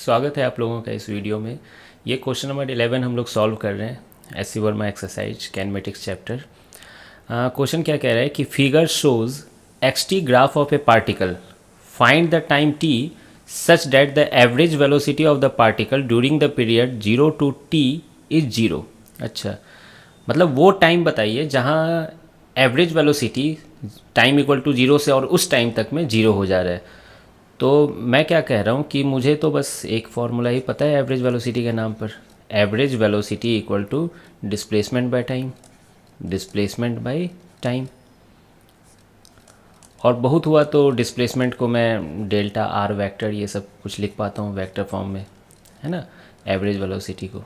स्वागत है आप लोगों का इस वीडियो में। ये क्वेश्चन नंबर 11 हम लोग सॉल्व कर रहे हैं S C Verma exercise kinematics chapter. Question क्या कह रहा है कि figure shows x T graph of a particle, find the time t such that the average velocity of the particle during the period 0 to t is 0। अच्छा, मतलब वो time बताइए जहाँ average velocity time equal to 0 से और उस time तक में 0 हो जा रहा है। तो मैं क्या कह रहा हूँ कि मुझे तो बस एक फार्मूला ही पता है एवरेज वेलोसिटी के नाम पर। Average velocity equal to displacement by time, displacement by time. और बहुत हुआ तो डिस्प्लेसमेंट को मैं डेल्टा आर वेक्टर ये सब कुछ लिख पाता हूँ वेक्टर फॉर्म में, है ना, एवरेज वेलोसिटी को।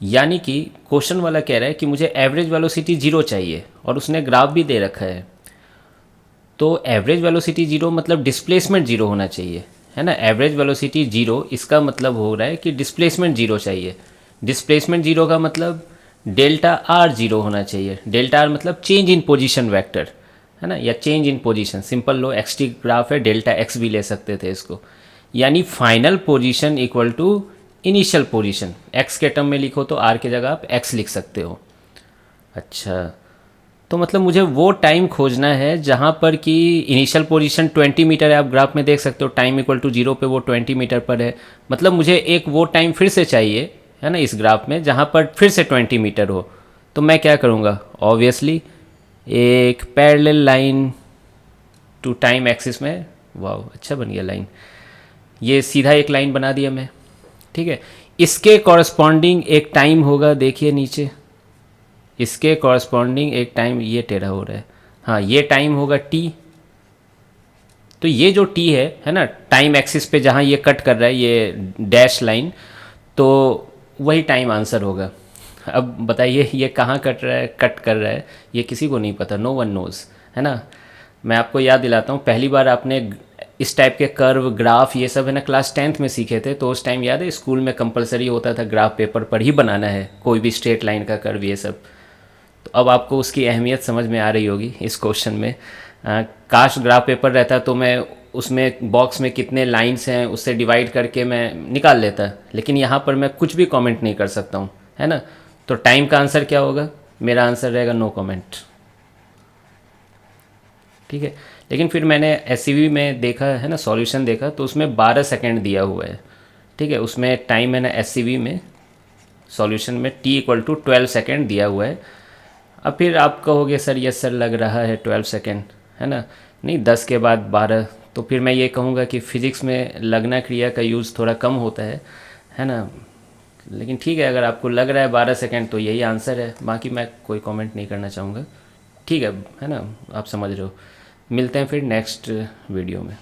यानी कि क्वेश्चन वाला कह रहा है कि मुझे एवरेज वेलोसिटी 0 चाहिए और उसने ग्राफ भी दे रखा है। तो एवरेज वेलोसिटी 0 मतलब डिस्प्लेसमेंट 0 होना चाहिए, है ना। एवरेज वेलोसिटी 0 इसका मतलब हो रहा है कि डिस्प्लेसमेंट 0 चाहिए। डिस्प्लेसमेंट 0 का मतलब डेल्टा आर 0 होना चाहिए। डेल्टा आर मतलब चेंज इन पोजीशन वेक्टर, है ना, या चेंज इन पोजीशन। सिंपल लो, एक्स टी ग्राफ है, डेल्टा एक्स भी ले सकते थे इसको। यानी final position equal to initial position. X के टर्म में लिखो तो आर की जगह आप एक्स लिख सकते हो। अच्छा, तो मतलब मुझे वो टाइम खोजना है जहाँ पर कि इनिशियल पोजीशन 20 मीटर है। आप ग्राफ में देख सकते हो टाइम इक्वल टू 0 पे वो 20 मीटर पर है। मतलब मुझे एक वो टाइम फिर से चाहिए, है ना, इस ग्राफ में जहाँ पर फिर से 20 मीटर हो। तो मैं क्या करूँगा, ऑब्वियसली एक parallel line to time axis में। वाह, अच्छा बन गया लाइन। ये सीधा एक लाइन बना दिया मैं, ठीक है। इसके कॉरस्पॉन्डिंग एक टाइम होगा, देखिए नीचे, इसके कॉरस्पॉन्डिंग एक टाइम, ये टेढ़ा हो रहा है, हाँ, ये टाइम होगा टी। तो ये जो टी है ना, टाइम एक्सिस पे जहाँ ये कट कर रहा है ये डैश लाइन, तो वही टाइम आंसर होगा। अब बताइए ये कहाँ कट रहा है, कट कर रहा है, ये किसी को नहीं पता, नो वन नोज़, है ना। मैं आपको याद दिलाता हूँ, पहली बार आपने इस टाइप के कर्व ग्राफ ये सब है ना क्लास 10th में सीखे थे। तो उस टाइम याद है स्कूल में कंपलसरी होता था ग्राफ पेपर पर ही बनाना है कोई भी स्ट्रेट लाइन का कर्व ये सब। तो अब आपको उसकी अहमियत समझ में आ रही होगी इस क्वेश्चन में। काश ग्राफ पेपर रहता तो मैं उसमें बॉक्स में कितने लाइंस हैं उससे डिवाइड करके मैं निकाल लेता, लेकिन यहाँ पर मैं कुछ भी कमेंट नहीं कर सकता हूँ, है ना। तो टाइम का आंसर क्या होगा, मेरा आंसर रहेगा नो कमेंट, ठीक है। लेकिन फिर मैंने एस में देखा है ना, सॉल्यूशन देखा, तो उसमें 12 सेकेंड दिया हुआ है, ठीक है। उसमें टाइम है ना एस में सॉल्यूशन में t इक्वल टू 12 सेकेंड दिया हुआ है। अब फिर आप कहोगे सर यस सर लग रहा है 12 सेकेंड, है ना, नहीं 10 के बाद 12। तो फिर मैं ये कहूँगा कि फ़िज़िक्स में लगना क्रिया का यूज़ थोड़ा कम होता है ना। लेकिन ठीक है, अगर आपको लग रहा है 12 सेकेंड तो यही आंसर है, बाकी मैं कोई कमेंट नहीं करना चाहूँगा, ठीक है ना, आप समझ रहे हो। मिलते हैं फिर नेक्स्ट वीडियो में।